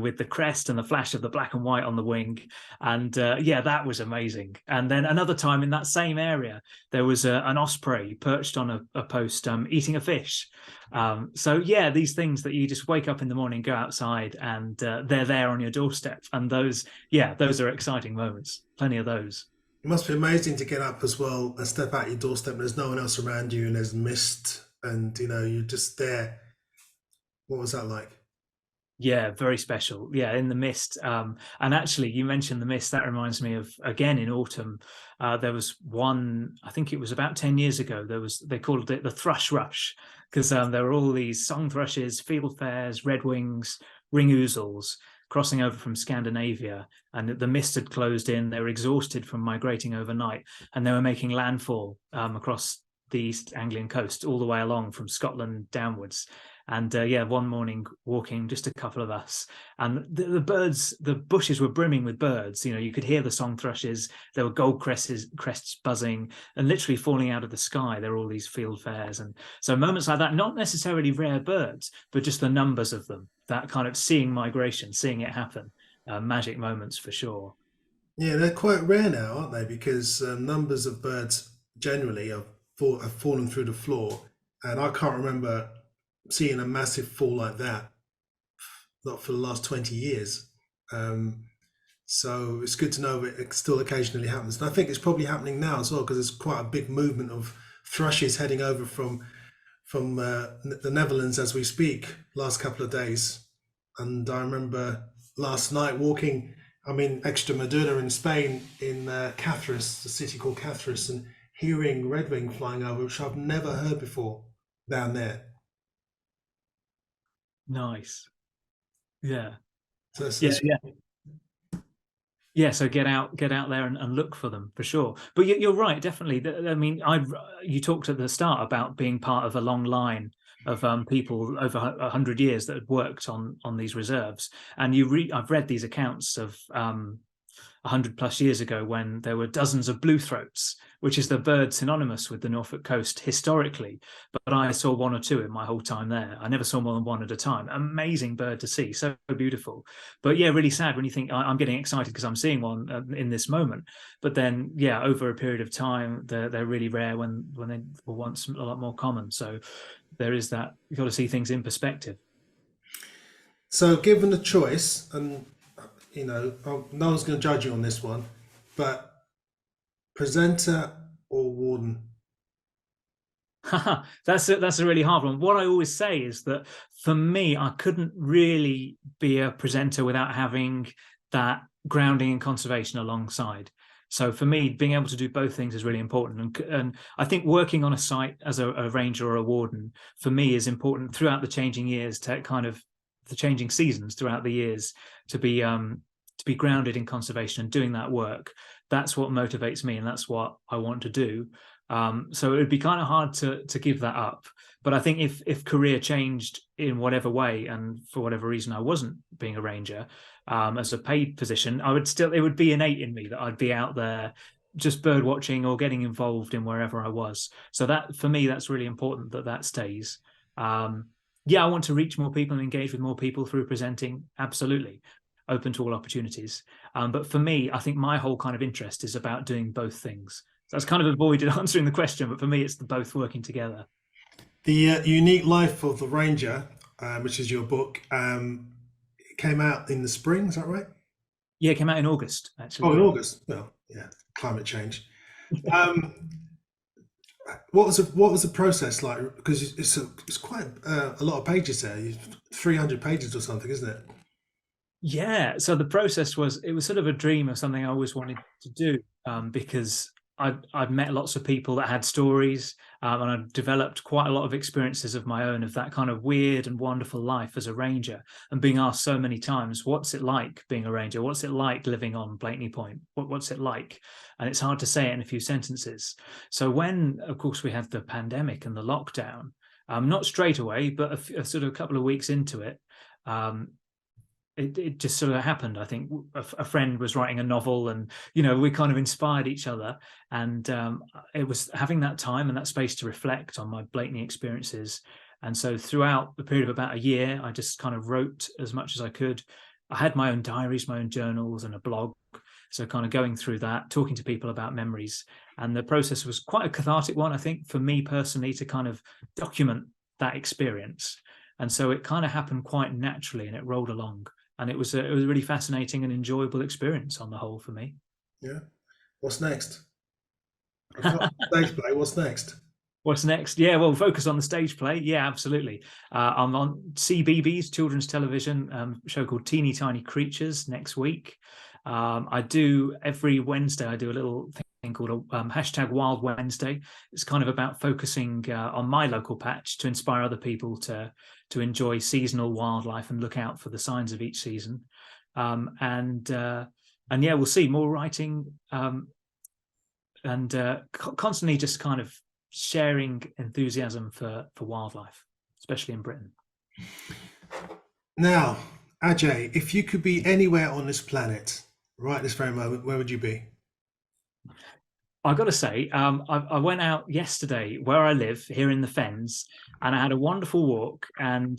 with the crest and the flash of the black and white on the wing. And that was amazing. And then another time in that same area, there was an osprey perched on a post eating a fish. These things that you just wake up in the morning, go outside, and they're there on your doorstep. And those are exciting moments. Plenty of those. It must be amazing to get up as well and step out your doorstep and there's no one else around you and there's mist and you're just there. What was that like? Yeah, very special. Yeah, in the mist. And actually, you mentioned the mist. That reminds me of, again, in autumn, there was one, I think it was about 10 years ago, they called it the thrush rush, because there were all these song thrushes, fieldfares, redwings, ring ouzels crossing over from Scandinavia, and the mist had closed in. They were exhausted from migrating overnight, and they were making landfall across the East Anglian coast all the way along from Scotland downwards. And one morning walking, just a couple of us, and the bushes were brimming with birds. You could hear the song thrushes. There were gold crests buzzing and literally falling out of the sky. There were all these fieldfares. And so moments like that, not necessarily rare birds, but just the numbers of them, that kind of seeing migration, seeing it happen, magic moments for sure. Yeah, they're quite rare now, aren't they? Because numbers of birds generally have fallen through the floor. And I can't remember seeing a massive fall like that, not for the last 20 years. So it's good to know that it still occasionally happens. And I think it's probably happening now as well, because there's quite a big movement of thrushes heading over from the Netherlands as we speak, last couple of days. And I remember last night walking, I'm in Extremadura in Spain, in Cáceres, a city called Cáceres, and hearing redwing flying over, which I've never heard before. down there. Nice. Yeah. So Yeah. it's Yeah. Yeah, so get out there and look for them for sure. But you're right, definitely. I mean, you talked at the start about being part of a long line of people over 100 years that had worked on these reserves, and I've read these accounts of 100 plus years ago when there were dozens of blue throats, which is the bird synonymous with the Norfolk coast historically. But I saw one or two in my whole time there. I never saw more than one at a time. Amazing bird to see, so beautiful. But yeah, really sad when you think I'm getting excited because I'm seeing one in this moment. But then, yeah, over a period of time, they're really rare when they were once a lot more common. So there is that. You've got to see things in perspective. so given the choice, and no one's going to judge you on this one, but presenter or warden? That's a really hard one. What I always say is that for me, I couldn't really be a presenter without having that grounding in conservation alongside. So for me, being able to do both things is really important. And I think working on a site as a ranger or a warden for me is important throughout the changing years, to kind of the changing seasons throughout the years, to be grounded in conservation and doing that work. That's what motivates me, and that's what I want to do. So it would be kind of hard to give that up. But I think if career changed in whatever way, and for whatever reason I wasn't being a ranger as a paid position, it would be innate in me that I'd be out there just bird watching or getting involved in wherever I was. So that for me, that's really important that stays. Yeah, I want to reach more people and engage with more people through presenting. Absolutely. Open to all opportunities. But for me, I think my whole kind of interest is about doing both things. So that's kind of avoided answering the question, but for me, it's the both working together. The Unique Life of the Ranger, which is your book, it came out in the spring. Is that right? Yeah, it came out in August, Oh, actually. in Yeah. August. Well, yeah, climate change. Um, what was the process like? Because it's quite a lot of pages there. 300 pages or something, isn't it? Yeah. So the process it was sort of a dream of something I always wanted to do, because I've met lots of people that had stories, and I've developed quite a lot of experiences of my own of that kind of weird and wonderful life as a ranger, and being asked so many times, what's it like being a ranger? What's it like living on Blakeney Point? What's it like? And it's hard to say it in a few sentences. So when, of course, we had the pandemic and the lockdown, not straight away, but a sort of a couple of weeks into it, um, it just sort of happened. I think a friend was writing a novel, and we kind of inspired each other, and it was having that time and that space to reflect on my Blakeney experiences. And so throughout the period of about a year, I just kind of wrote as much as I could. I had my own diaries, my own journals, and a blog, so kind of going through that, talking to people about memories. And the process was quite a cathartic one, I think, for me personally, to kind of document that experience. And so it kind of happened quite naturally, and it rolled along, and it was a really fascinating and enjoyable experience on the whole for me. Yeah. What's next? Apart from stage play, what's next? What's next? Yeah, well, focus on the stage play. Yeah, absolutely. I'm on CBeebies, children's television show called Teeny Tiny Creatures next week. I do every Wednesday. I do a little thing called a hashtag Wild Wednesday. It's kind of about focusing on my local patch to inspire other people to enjoy seasonal wildlife and look out for the signs of each season. And yeah, we'll see more writing, and constantly just kind of sharing enthusiasm for wildlife, especially in Britain. Now, Ajay, if you could be anywhere on this planet right this very moment, where would you be? I've got to say, I went out yesterday where I live here in the Fens, and I had a wonderful walk. And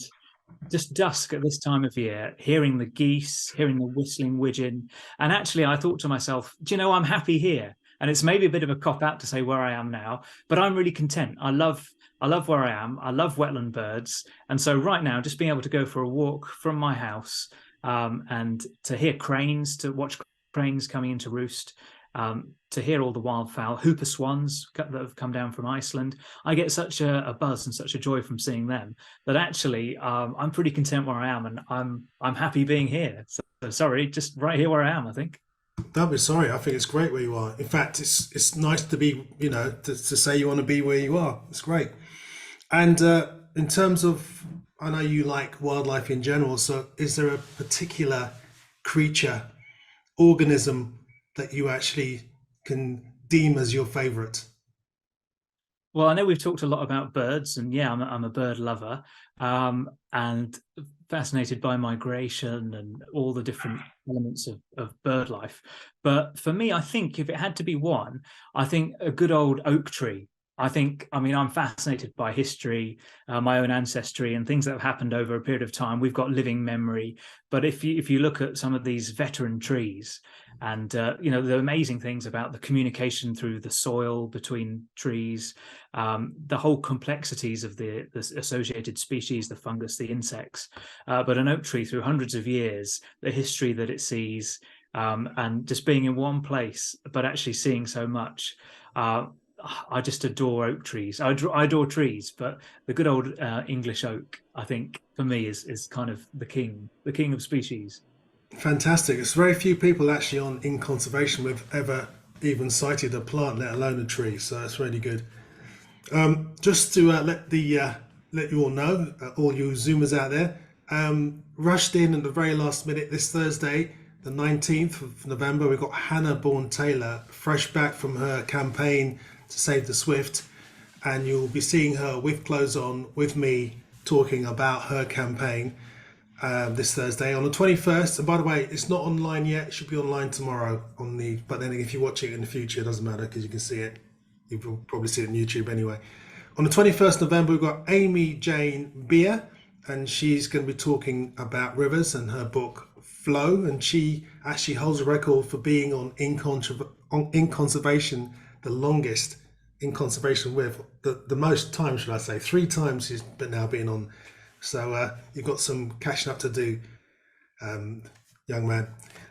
just dusk at this time of year, hearing the geese, hearing the whistling widgeon. And actually, I thought to myself, do you know, I'm happy here. And it's maybe a bit of a cop out to say where I am now, but I'm really content. I love where I am. I love wetland birds. And so right now, just being able to go for a walk from my house, and to hear cranes, to watch cranes coming into roost, to hear all the wildfowl, hooper swans that have come down from Iceland. I get such a buzz and such a joy from seeing them that actually I'm pretty content where I am, and I'm happy being here. So sorry, just right here where I am, I think. Don't be sorry. I think it's great where you are. In fact, it's nice to be, to say you want to be where you are. It's great. And in terms of, I know you like wildlife in general, so is there a particular creature, organism that you actually can deem as your favorite? Well, I know we've talked a lot about birds, and yeah, I'm a bird lover, and fascinated by migration and all the different elements of bird life. But for me, I think if it had to be one, I think a good old oak tree. I mean, I'm fascinated by history, my own ancestry, and things that have happened over a period of time. We've got living memory, but if you look at some of these veteran trees, and you know, the amazing things about the communication through the soil between trees, the whole complexities of the associated species, the fungus, the insects. But an oak tree, through hundreds of years, the history that it sees, and just being in one place, but actually seeing so much. I just adore oak trees. I adore trees, but the good old English oak, I think, for me, is kind of the king of species. Fantastic. It's very few people actually on in conservation with ever even sighted a plant, let alone a tree. So it's really good. Just to let you all know, all you Zoomers out there, rushed in at the very last minute this Thursday, the 19th of November. We've got Hannah Bourne Taylor, fresh back from her campaign to save the Swift, and you'll be seeing her with clothes on, with me, talking about her campaign this Thursday on the 21st. And by the way, it's not online yet. It should be online tomorrow on the. But then if you watch it in the future, it doesn't matter because you can see it. You'll probably see it on YouTube anyway. On the 21st of November, we've got Amy Jane Beer, and she's going to be talking about rivers and her book Flow. And she actually holds a record for being on in conservation the longest in conservation with the most time, should I say? 3 times she's been now been on. So you've got some catching up to do, young man.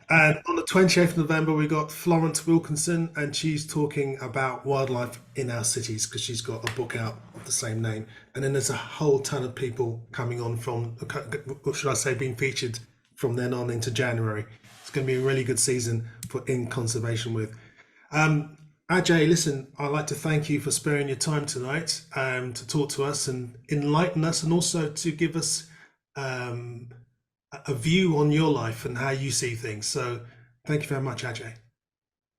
And on the 28th of November, we got Florence Wilkinson, and she's talking about wildlife in our cities because she's got a book out of the same name. And then there's a whole ton of people coming on from, what should I say, being featured from then on into January. It's going to be a really good season for in conservation with. Ajay, listen, I'd like to thank you for sparing your time tonight to talk to us and enlighten us, and also to give us a view on your life and how you see things. So thank you very much, Ajay.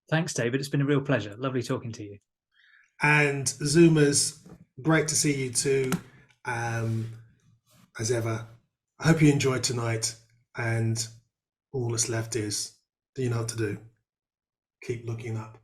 Thanks, David. It's been a real pleasure. Lovely talking to you. And Zoomers, great to see you too, as ever. I hope you enjoyed tonight, and all that's left is, do you know what to do? Keep looking up.